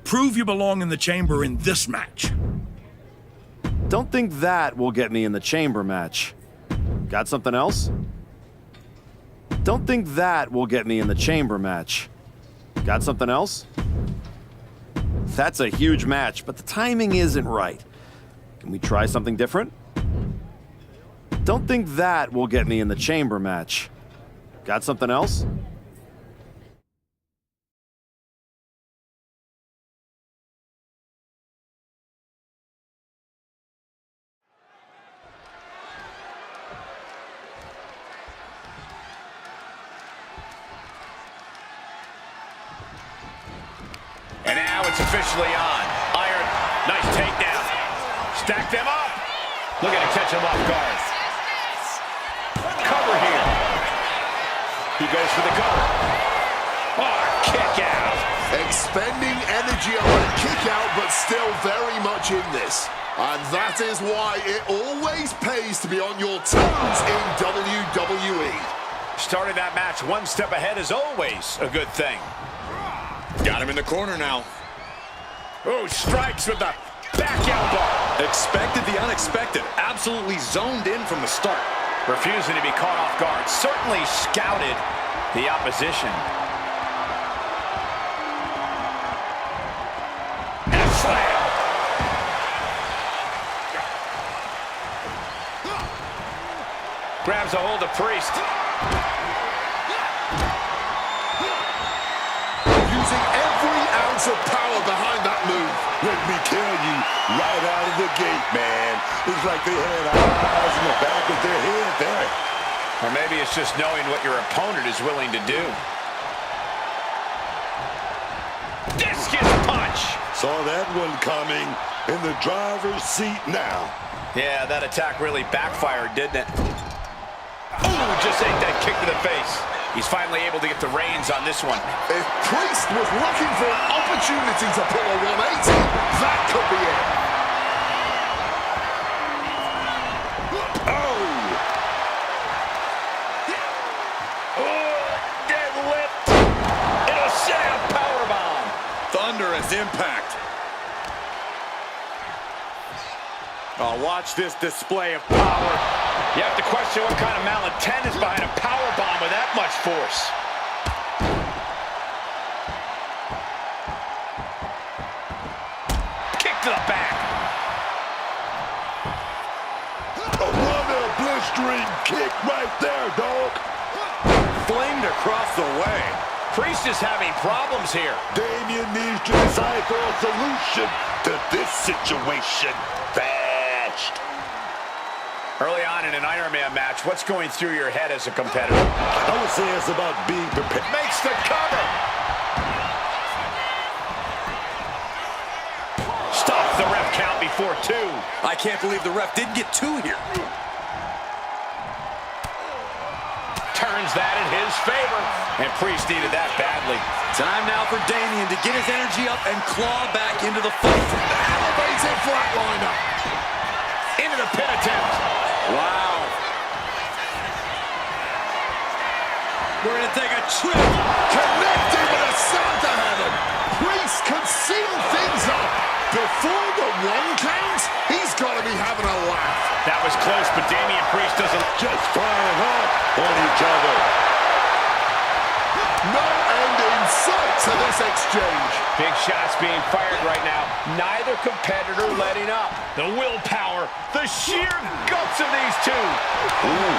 Prove you belong in the chamber in this match. Don't think that will get me in the chamber match. Got something else? Don't think that will get me in the chamber match. Got something else? That's a huge match, but the timing isn't right. Can we try something different? Don't think that will get me in the chamber match. Got something else? And now it's officially on. Iron, nice takedown. Stack them up. Looking to catch him off guard. Cover here. He goes for the cover. Oh, kick out. Expending energy on a kick out, but still very much in this. And that is why it always pays to be on your toes in WWE. Starting that match one step ahead is always a good thing. Got him in the corner now. Oh, strikes with the back elbow. Expected the unexpected. Absolutely zoned in from the start. Refusing to be caught off guard. Certainly scouted the opposition. And a slam. Grabs a hold of Priest. Using every ounce of power behind that move. Let me tell you, right out of the gate, man, looks like they had eyes in the back of their head there. Or maybe it's just knowing what your opponent is willing to do. Discus punch! Saw that one coming in the driver's seat now. Yeah, that attack really backfired, didn't it? Ooh, just ate that kick to the face. He's finally able to get the reins on this one. If Priest was looking for an opportunity to pull a 180, that could be it. Oh! Deadlift! It'll set a powerbomb. Thunderous impact. Oh, watch this display of power. You have to question what kind of malintent is behind a powerbomb with that much force. Kick to the back. What a blistering kick right there, dog. Flamed across the way. Priest is having problems here. Damien needs to decipher a solution to this situation fast. Early on in an Iron Man match, what's going through your head as a competitor? I would say it's about being prepared. Makes the cover. Stops the ref count before 2. I can't believe the ref didn't get 2 here. Turns that in his favor. And Priest needed that badly. Time now for Damien to get his energy up and claw back into the fight. Elevated flatliner. Into the pin attempt. Wow. We're going to take a trip. Connecting with a Santa heaven. Priest can seal things up. Before the 1 count, he's got to be having a laugh. That was close, but Damian Priest doesn't... Just flying off on each other. No end in sight to this exchange. Big shots being fired right now. Neither competitor letting up. The willpower, the sheer guts of these two. Ooh.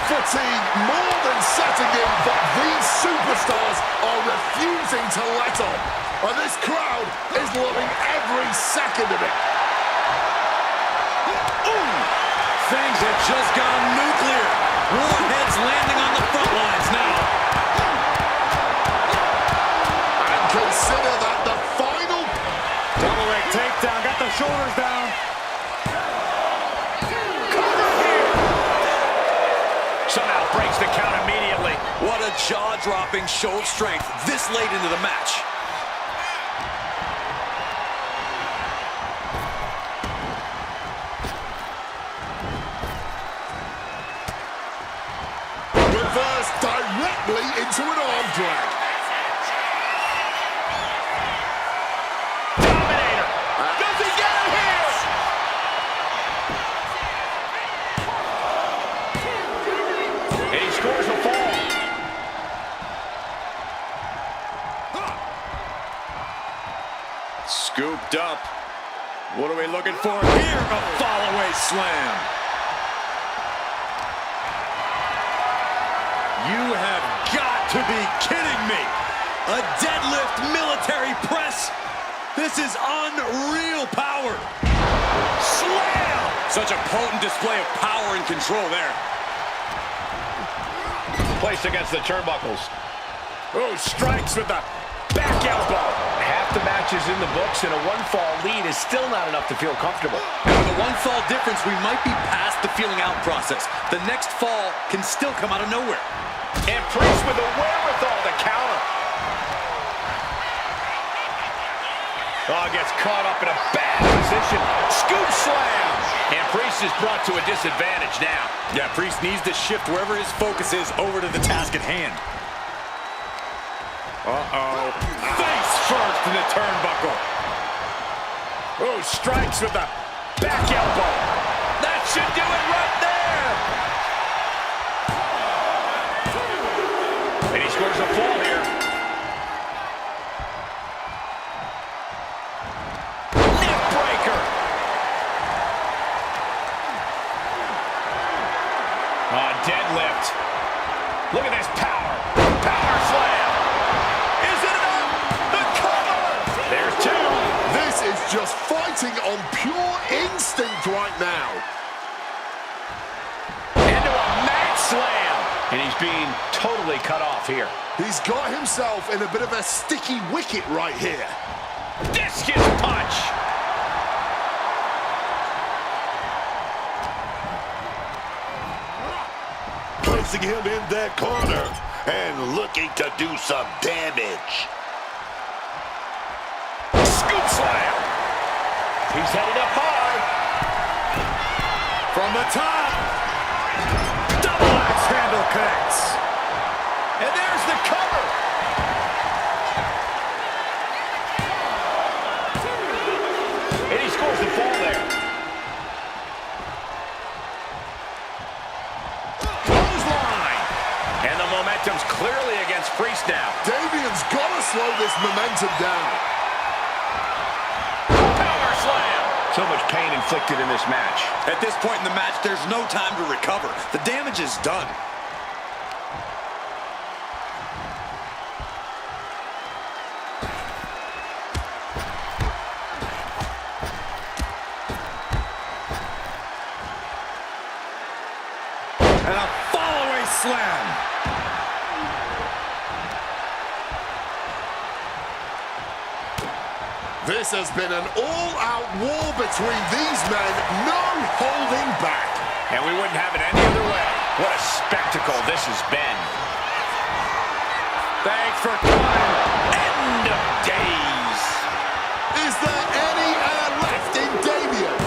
Fatigue more than setting in, but these superstars are refusing to let up. And this crowd is loving every second of it. Ooh. Things have just gone nuclear. Warheads landing on the front lines now. And consider that the final... Double leg takedown, got the shoulders down. Somehow breaks the count immediately. What a jaw-dropping show of strength this late into the match. Reversed directly into an arm drag. Dominator. Does he get him here? And he scores a fall. wrapped up. What are we looking for here? A fall-away slam. You have got to be kidding me. A deadlift military press. This is unreal power. Slam! Such a potent display of power and control there. Placed against the turnbuckles. Oh, strikes with the back elbow. Half the match is in the books, and a one-fall lead is still not enough to feel comfortable. And with a one-fall difference, we might be past the feeling out process. The next fall can still come out of nowhere. And Priest with the wherewithal to counter. Oh, gets caught up in a bad position. Scoop slam. And Priest is brought to a disadvantage now. Yeah, Priest needs to shift wherever his focus is over to the task at hand. Uh-oh. Face first in the turnbuckle. Oh, strikes with the back elbow. That should do it right there. And he scores a fall here. Neck breaker. Deadlift. Look at this power. Power slam. Is it enough? The cover. There's two. This is just fighting on pure instinct right now. Into a mat slam. And he's being totally cut off here. He's got himself in a bit of a sticky wicket right here. Discus punch. Placing him in that corner and looking to do some damage. Scoop slam. He's headed up high. From the top. Double axe handle connects. And there's the cover. And he scores the fall there. Clothesline. And the momentum's clearly against Priest now. Damian's got to slow this momentum down. Power slam. So much pain inflicted in this match. At this point in the match, there's no time to recover. The damage is done. And a fall-away slam. This has been an all-out war between these men, no holding back. And we wouldn't have it any other way. What a spectacle this has been. Thanks for coming. End of days. Is there any air left in Damian?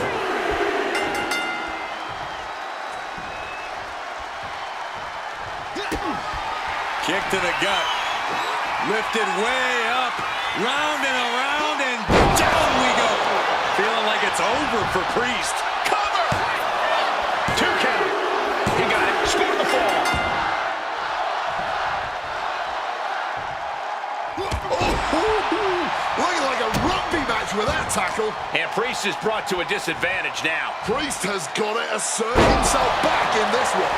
Kick to the gut. Lifted way up. Round and around and down we go. Feeling like it's over for Priest. Cover. 2 count. He got it. Scored the fall. Looking like a rugby match with that tackle. And Priest is brought to a disadvantage now. Priest has got to assert himself back in this one.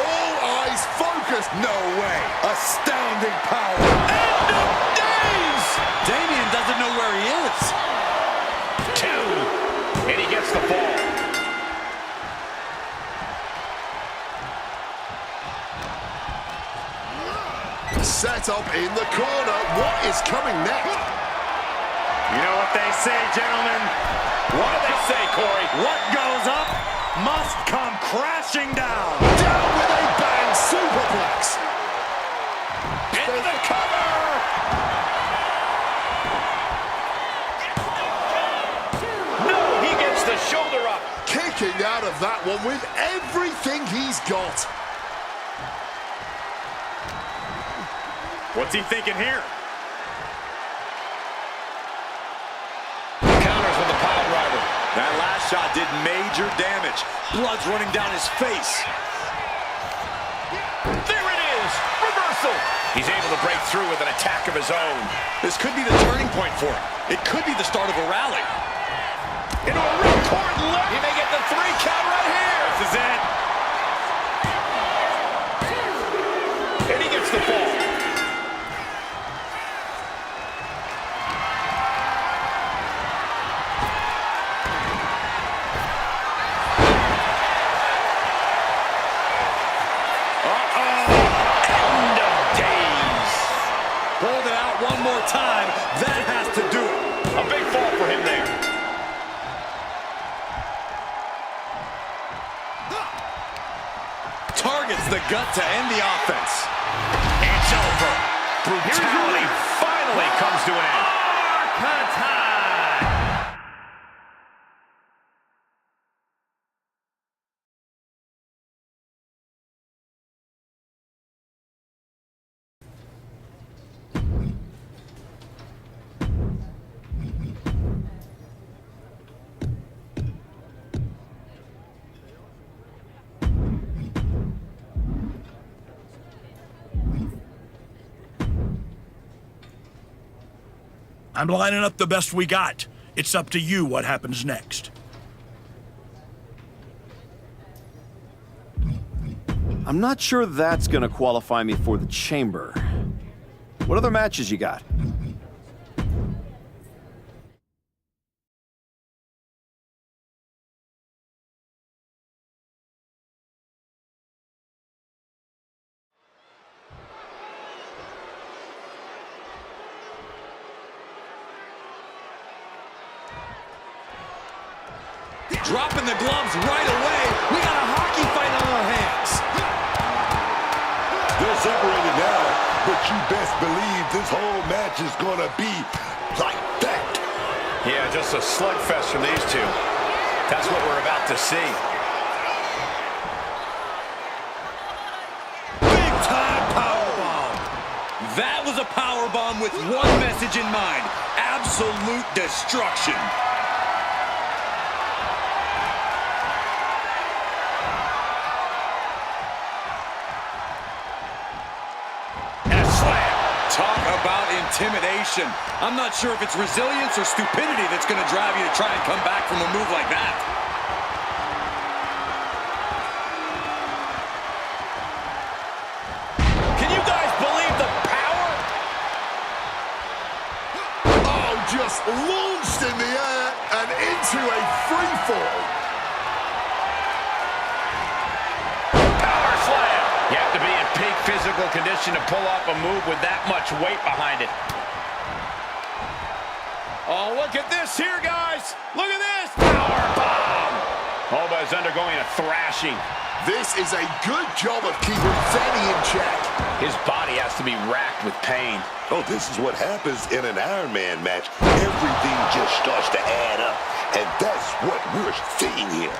All eyes focused. No way. Astounding power. End of days. Damian doesn't know where he is. 2. And he gets the fall. Set up in the corner. What is coming next? You know what they say, gentlemen? What do they say, Corey? What goes up must come crashing down. Down with a bang, superplex. Into the cover. No, he gets the shoulder up. Kicking out of that one with everything he's got. What's he thinking here? Counters with the pile driver. That last shot did major damage. Blood's running down his face. There it is. Reversal. He's able to break through with an attack of his own. This could be the turning point for him. It could be the start of a rally. Into a ripcord left. He may get the 3 count right here. This is it. And he gets the fall. End of days. Hold it out one more time. That has to do it. A big fall for him there. Targets the gut to end the offense. It's over. Brutality finally comes to an end. I'm lining up the best we got. It's up to you what happens next. I'm not sure that's gonna qualify me for the chamber. What other matches you got? Dropping the gloves right away. We got a hockey fight on our hands. They're separated now, but you best believe this whole match is gonna be like that. Yeah, just a slugfest from these two. That's what we're about to see. Big time powerbomb. That was a powerbomb with one message in mind. Absolute destruction. Talk about intimidation. I'm not sure if it's resilience or stupidity that's going to drive you to try and come back from a move like that. Can you guys believe the power? Oh, just launched in the air and into a free fall. Power slam. You have to be in peak physical condition to pull off a move with that much weight behind it. Oh, look at this here, guys. Look at this. Power bomb. Oba is undergoing a thrashing. This is a good job of keeping Fanny in check. His body has to be racked with pain. Oh, this is what happens in an Iron Man match. Everything just starts to add up, and that's what we're seeing here.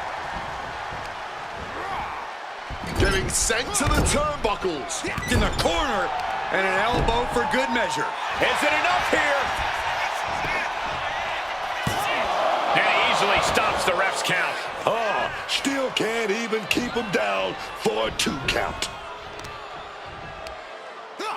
Getting sent to the turnbuckles. In the corner, and an elbow for good measure. Is it enough here? And he easily stops the ref's count. Oh, still can't even keep him down for a 2 count.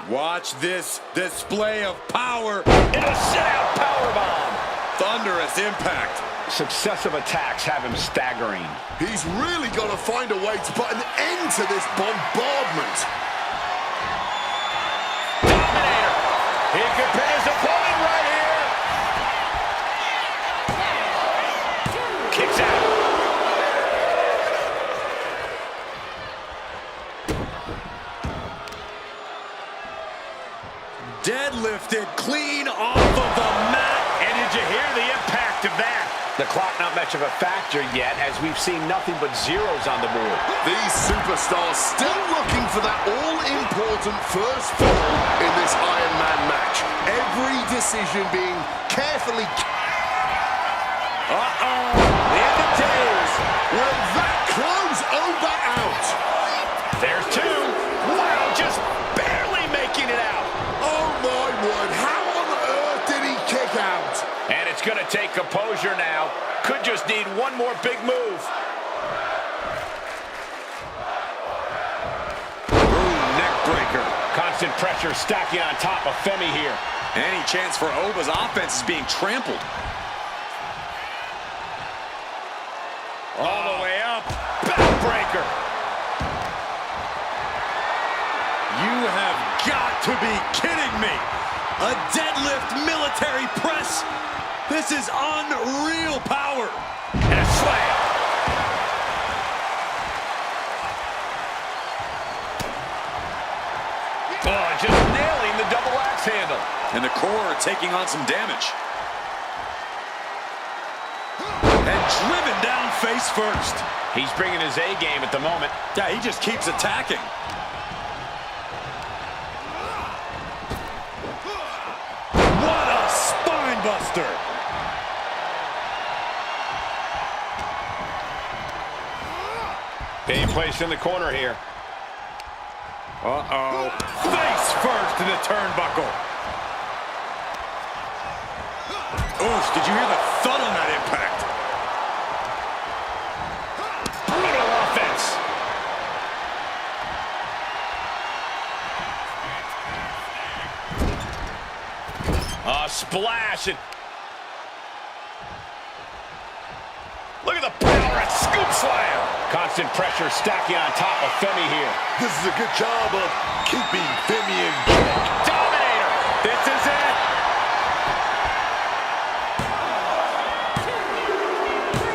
Watch this display of power. In a sit-out powerbomb. Thunderous impact. Successive attacks have him staggering. He's really got to find a way to put an end to this bombardment. Dominator. He could pin his opponent right here. Kicks out. Deadlifted clean off of the mat. And did you hear the impact of that? The clock not much of a factor yet, as we've seen nothing but zeros on the board. These superstars still looking for that all-important first fall in this Iron Man match. Every decision being carefully... The end of days. Will that close Oba out? There's 2. Wow, just barely making it out. Oh my word, how on earth did he kick out? And it's going to take composure now. Could just need one more big move. Boom, neck breaker. Constant pressure stacking on top of Femi here. Any chance for Oba's offense is being trampled. All the way up. Backbreaker. You have got to be kidding me. A deadlift military press. This is unreal power. And a slam. Oh, just nailing the double axe handle. And the core taking on some damage. And driven down face first. He's bringing his A game at the moment. Yeah, he just keeps attacking. What a spine buster. Being placed in the corner here. Uh-oh. Face first in the turnbuckle. Oof, did you hear the thud on that impact? Brutal offense. A splash. And look at the power and scoop slam. Constant pressure stacking on top of Femi here. This is a good job of keeping Femi in check. Dominator. This is it.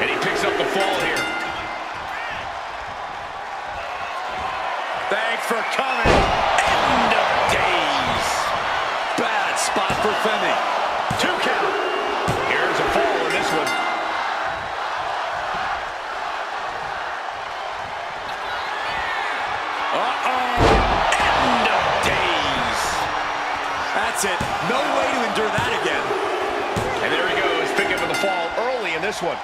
And he picks up the fall here. Thanks for coming. End of days. Bad spot for Femi. 2 count. Here's a fall in this one. End of days. That's it. No way to endure that again. And there he goes, picking up the fall early in this one.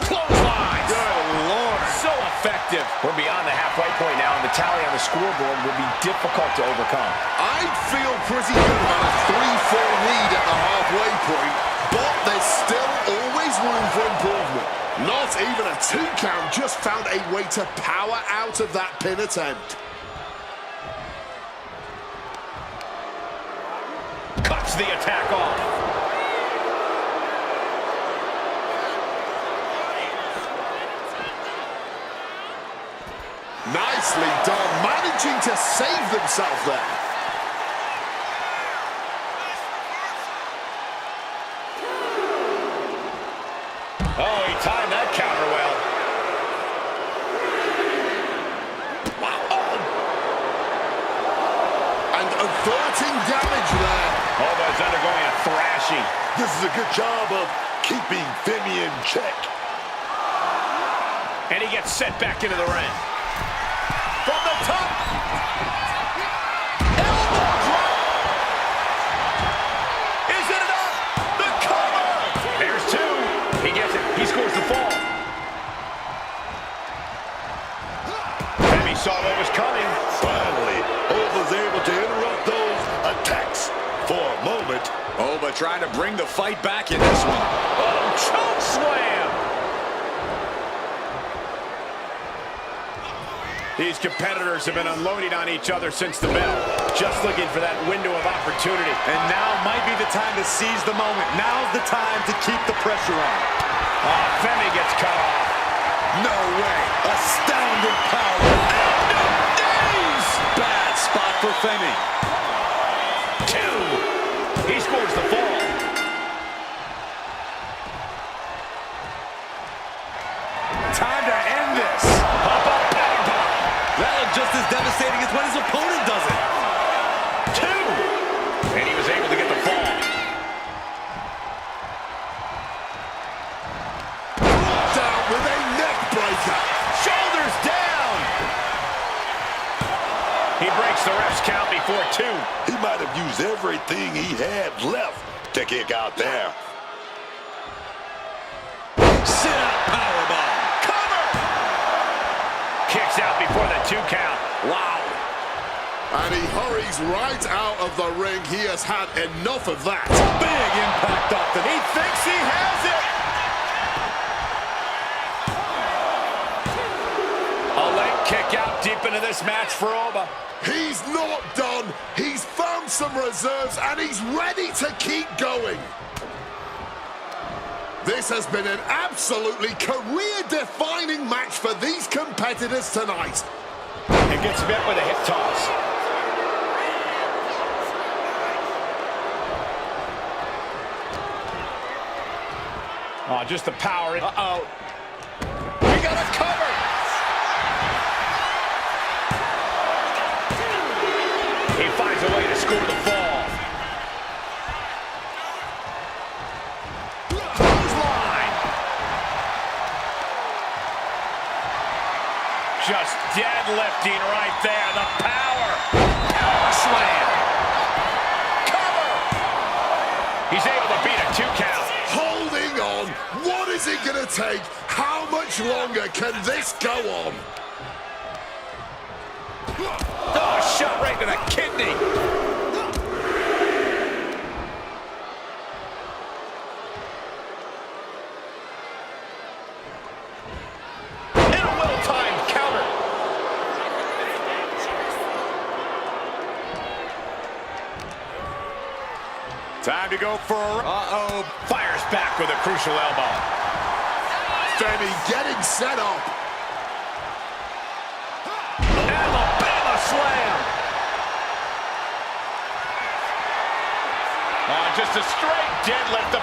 Clothesline. Good Lord. So effective. We're beyond the halfway point now, and the tally on the scoreboard will be difficult to overcome. I'd feel pretty good about a 3-4 lead at the halfway point, but there's still always room for improvement. Not even a 2 count, just found a way to power out of that pin attempt. Cuts the attack off. Nicely done, managing to save themselves there. Oh, he timed that counter well. Wow. Oh. And averting damage there. Oba's undergoing a thrashing. This is a good job of keeping Femi in check. And he gets set back into the ring. From the top. Elbow drop. Is it enough? The cover. There's 2. He gets it. He scores the fall. Femi saw what was coming. Finally, Oba's able to interrupt those attacks for a moment. Oba trying to bring the fight back in this one. Oh, choke slam. These competitors have been unloading on each other since the bell. Just looking for that window of opportunity. And now might be the time to seize the moment. Now's the time to keep the pressure on. Oh, Femi gets cut off. No way. Astounding power. End of days. Bad spot for Femi. 2. He scores the fall. Time to end this. That looked just as devastating as when his opponent does it. 2. And he was able to get the fall. Down with a neck breaker. Shoulders down. He breaks the ref's count before 2. He might have used everything he had left to kick out there. Sit-out powerbomb. Cover. Kicks out before the 2 count. Wow. And he hurries right out of the ring. He has had enough of that. Big impact up the knee. He thinks he has it. A leg kick out deep into this match for Oba. He's not done. He's found some reserves, and he's ready to keep going. This has been an absolutely career-defining match for these competitors tonight. And gets met with a hip toss. Oh, just the power. Uh-oh. We got a cover. He finds a way to score the fall. Clothesline. Just deadlifting right there. The power. Power slam. Cover. He's able to beat a 2 count. Holding on. What is it going to take? How much longer can this go on? Oh, shot right to the kidney. And a well-timed counter. Time to go for uh-oh. Fires back with a crucial elbow. Femi getting set up. Alabama slam. Oh, just a straight deadlift. The